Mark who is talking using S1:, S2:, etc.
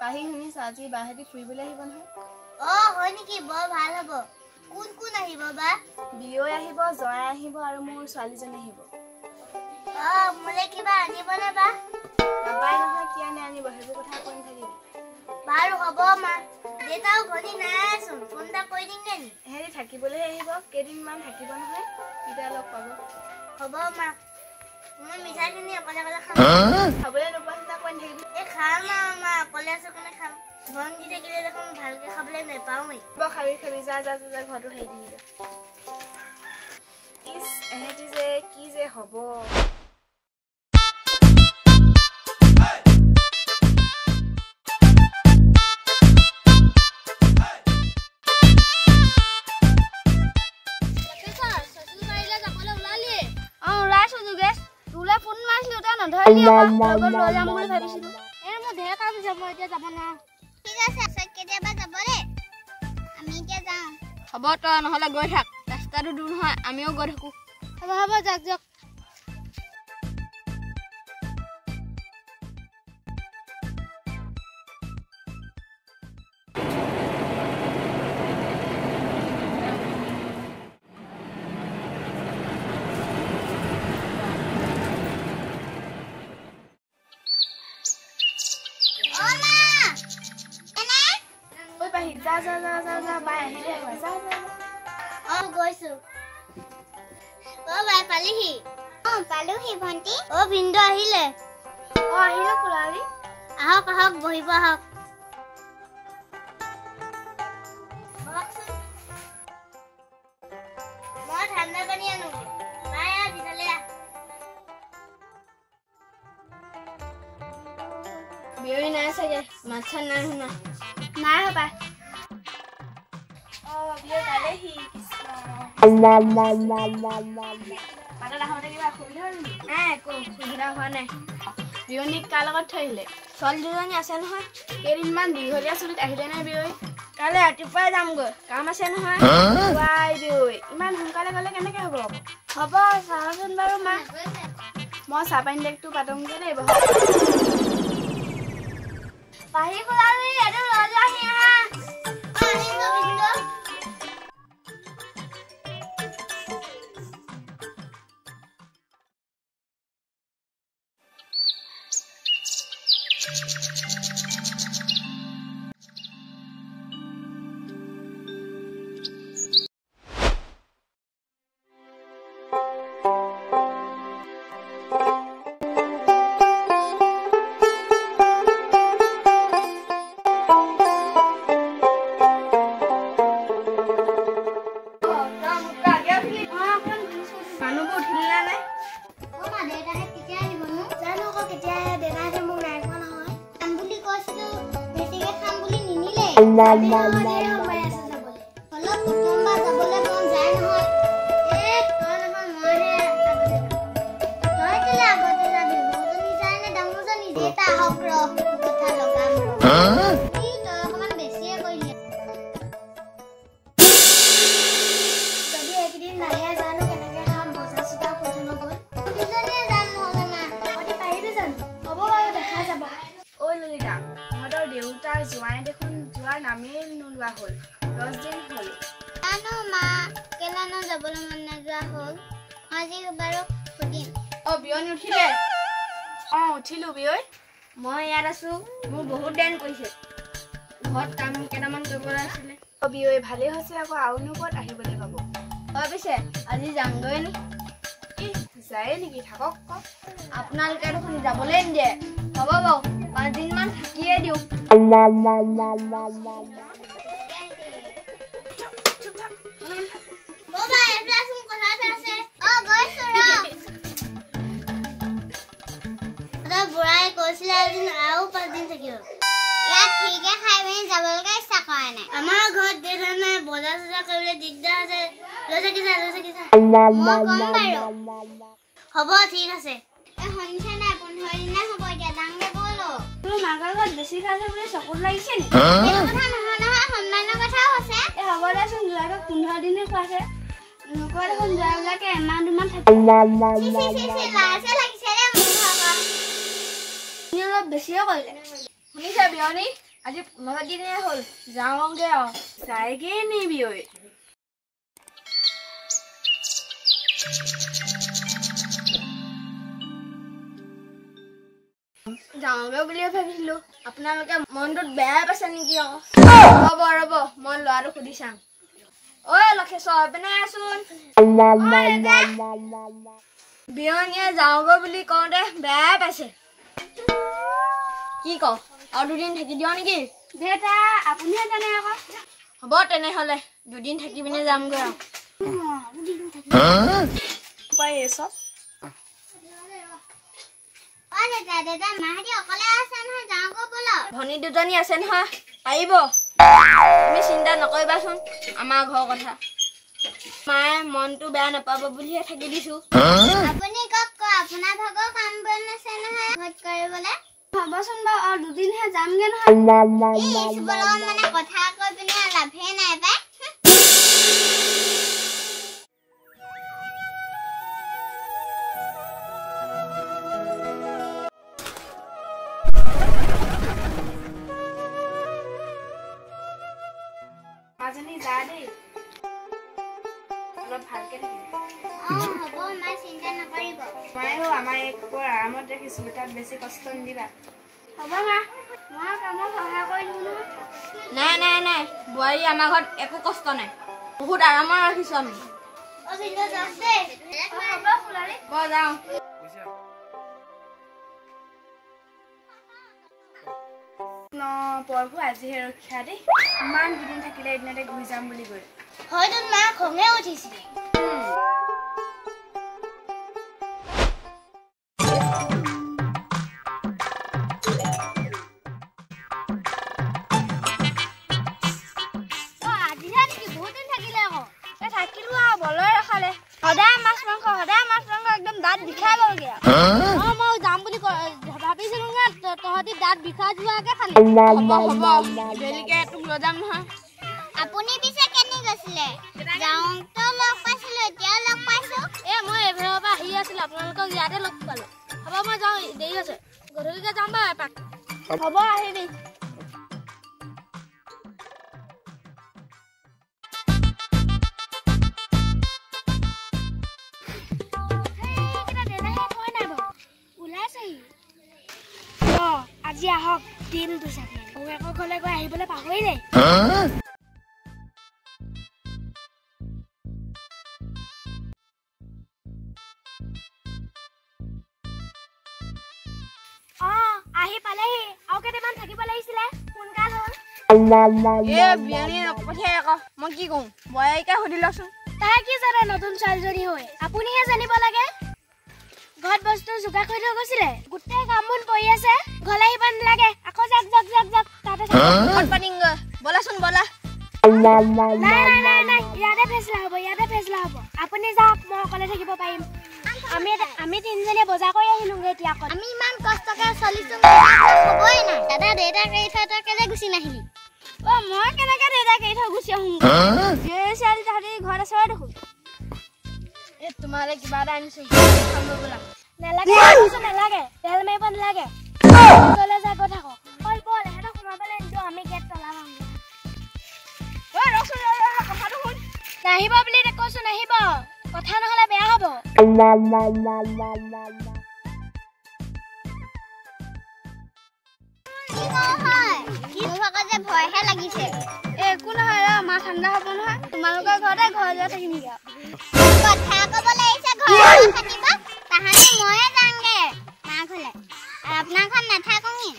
S1: পাহি শুনিছ আজি বাহিৰত ফুৰিবলৈ আহিব নহয়
S2: হয় নেকি বৰ ভাল হ'ব কোন কোন আহিব বা
S1: বিয়ৈ আহিব জয় আহিব আৰু মোৰ ছোৱালীজনী আহিব
S2: মোলে কিবা আনিবনে বা
S1: নাপাই নহয় কি আনিব সেইবোৰ কথা কৈ থাকিবি
S2: বাৰু হ'ব মা দেউতাও ঘনী নাইচোন ফোন এটা কৰি দিম নে
S1: হেৰি থাকিবলৈ আহিব কেইদিনমান থাকিব নহয় তেতিয়া লগ পাব
S2: হ'ব মা মই মিঠাইখিনি অকলে অকলে খাম
S1: খাবলৈ নোপোৱা চিন্তা কৰি থাকিবি
S2: খাম মা অকলে আছো কাৰণে খাম ভন দি থাকিলে দেখোন ভালকে খাবলৈ নাপাওঁৱেই
S1: খাবি যা ঘৰটো হেৰি দিবি ইছ এহেঁতি যে কি যে হ'ব
S2: হ'ব তই নহলে গৈ থাক ৰাস্তাটো দূৰ নহয় আমিও গৈ থাকো হ'ব যাক
S1: যা বাই আহিলে
S2: গৈছো বাই পালিহি পালোহি ভন্টি ভিন্দু আহিলে
S1: আহিলো কুলালি
S2: আহক বহিব আহক মই ঠাণ্ডা পানী আনো বাই ভিতৰলে
S1: বিয়ৈ নাই চাগে মাছ নাই শুনা নাই হবা বিয়ৈ পালেহি সুবিধা হোৱা নাই বিয়নীক কাৰ লগত থৈ আহিলে ছোৱালী দুজনী আছে নহয় কেইদিনমান দীঘলীয়া চুলিত আহিলে নাই বিয়ৈ কাইলৈ ৰাতিপুৱাই যামগৈ কাম আছে নহয় বিয়ৈ ইমান সোনকালে গ'লে কেনেকে হ'ব হ'ব চাওঁচোন বাৰু মা মই চাহ পানী ডেকটো পাতোংগে দেই পাহি খোলালি এইটো লৈ যাহি জোৱাই দেখোন যোৱাৰ নামেই নোলোৱা হ'ল 10 দিন হ'ল
S2: জানো মা কেলানো যাবলৈ মন নোযোৱা হ'ল আজি বাৰু সুধিম
S1: বিয়নী উঠিলে উঠিলো বিয়ৈ মই ইয়াত আছো মোৰ বহুত দেৰি কৰিছে ঘৰত কাম কেইটামান কৰিবলৈ আছিলে বিয়ৈ ভালেই হৈছে আকৌ আৰুনো ক'ত আহিবলৈ পাব পিছে আজি যামগৈ নি যায় নেকি থাকক আপোনালোকে দেখোন যাবলৈ নিদিয়ে হ'ব বাৰু 5 দিনমান থাকিয়ে দিওঁ
S2: বুঢ়াই কৈছিলে আৰু 5 দিন থাকিব ইয়াত ঠিকে খাই পিনি যাবলৈকে ইচ্ছা কৰা নাই আমাৰ ঘৰত দেউতা নাই বজাৰ চজাৰ কৰিবলৈ দিগদাৰ আছে লৈ থাকিছা মই কম বাৰু হ'ব ঠিক আছে শুনিছে নাই 15 দিনা হ'ব এতিয়া ডাঙৰ বলো
S1: তোৰ মাকৰ ঘৰত বেছি খাইছে বুলি চকুত লাগিছে নি
S2: কথা নহয় সন্মানৰ কথাও আছে
S1: হ'ব দেচোন যোৱাটো 15 দিনে খোৱাছে নকয় দেখোন যোৱাবিলাকে এমাহ দুমাহ থাকে
S2: লাজে লাগিছে ৰে মোৰ ভাগৰ
S1: অলপ বেছিয়ে কৰিলে শুনিছে বিয়নী আজি 15 দিনে হ'ল যাওঁগে যায়গে নি বিয়ৈ যাওঁগে বুলিয়ে ভাবিছিলো আপোনালোকে মনটোত বেয়া পাইছে নেকি ৰ'ব মই ল'ৰাটো সুধি চাম ঐ লক্ষেশ্বৰ পিনে আছোন বিয়নীয়ে যাওঁগৈ বুলি কওঁতে বেয়া পাইছে কি ক আৰু দুদিন থাকি দিয় নেকি দেউতা আপুনিহে জানে আকৌ হ'ব তেনেহ'লে দুদিন থাকি পিনে যামগৈ আৰু পাই চব
S2: দেউতা মাহঁতি অকলে আছে নহয় যাওঁগৈ ব'লক
S1: ভনী দুজনী আছে নহয় পাৰিব তুমি চিন্তা নকৰিবাচোন আমাৰ ঘৰৰ কথা মায়ে মনটো বেয়া নাপাব বুলিহে থাকি দিছো
S2: আপুনি কওক আপোনাৰ ভাগৰ কাম বন আছে নহয় ঘৰত কৰিবলৈ
S1: হ'বচোন বাৰু আৰু দুদিনহে যামগে নহয়
S2: মানে কথা কৈ পিনে লাভে নাই পাই
S1: মাজনী যা দেই অলপ ভালকে থাকিব
S2: হ'ব মা চিন্তা নকৰিব
S1: ময়ো আমাৰ এক বৰ আৰামত ৰাখিছো তাত বেছি কষ্ট নিদিবা হ'ব মা মই কামত সহায় কৰি দিওঁ নহয় নাই বোৱাৰী আমাৰ ঘৰত একো কষ্ট নাই বহুত আৰামত ৰাখিছো আমি যাওঁ পৰভু আজিহে ৰক্ষা দেই ইমান দুদিন থাকিলে এদিনতে ঘূৰি যাম বুলি কৈ
S2: হয়তো মা খঙে উঠিছিলে
S1: সদায় মাছ মাংস একদম দাঁত বিষাই গ'লগে মই যাম বুলি ভাবিছিলো তহঁতি দাঁত বিষাই যোৱাকে খালি হ'ব বেলিকে তোক লৈ যাম নহয়
S2: আপুনি পিছে কেনি গৈছিলে যাওঁতো লগ পাইছিলো এতিয়া লগ পাইছো
S1: মই এভেৰৰ পৰা আহি আছিলো আপোনালোকক ইয়াতে লগ পালো হ'ব মই যাওঁ দেৰি আছে গধূলিকে যাম বাৰু এপাক হ'ব আহিবি আজি আহক দিনটো চাগে আকৌ ঘৰলৈ গৈ আহিবলৈ পাহৰিলে আহি পালেহি আৰু কেইটামান থাকিব লাগিছিলে সোনকাল হ'ল মই কি কওঁ বয়াইকে সুধি লচোন তাই কি জানে নতুন ছোৱালীজনী হৈ আপুনিহে জানিব লাগে ঘৰত বস্তু যোগাৰ কৰি থৈ গৈছিলে গোটেই কাম বন কৰি আছে ঘৰলৈ আহিব নালাগে আকৌ যাক তাতে বলাচোন বলা নাই ইয়াতে ফেচলা হ'ব আপুনি যাওক মই অকলে থাকিব পাৰিম আমি তিনিজনীয়ে বজাৰ কৰি আহিলোগে এতিয়া
S2: আমি ইমান কষ্টকে চলিছো হ'বই নাই দাদা দেউতাক এৰি থৈ তই কেলে গুচি নাহিলি
S1: মই কেনেকে দেউতাক এৰি থৈ গুচি আহোঁ ছোৱালী তাহাঁতি ঘৰত আছে দেখোন তোমালে কিবা এটা আনিছো নালাগে তেল মাৰিব নালাগে যায় গৈ থাকক বল এহেঁতক সোমাবলৈ নিদিওঁ আমি গেট তলাম নাহিব বুলি কৈছো নাহিব কথা নহ'লে বেয়া হ'ব
S2: ভয়হে লাগিছে
S1: একো নহয় মা ঠাণ্ডা হ'ব নহয় তোমালোকৰ ঘৰতে ঘৰ যোৱা থাকিমগে
S2: কথা ক'বলৈ আহিছে ঘৰত থাকিব তাহাঁতি ময়ে যামগে মা ঘৰলে আৰু আপোনাৰ ঘৰত নাথাকোঙি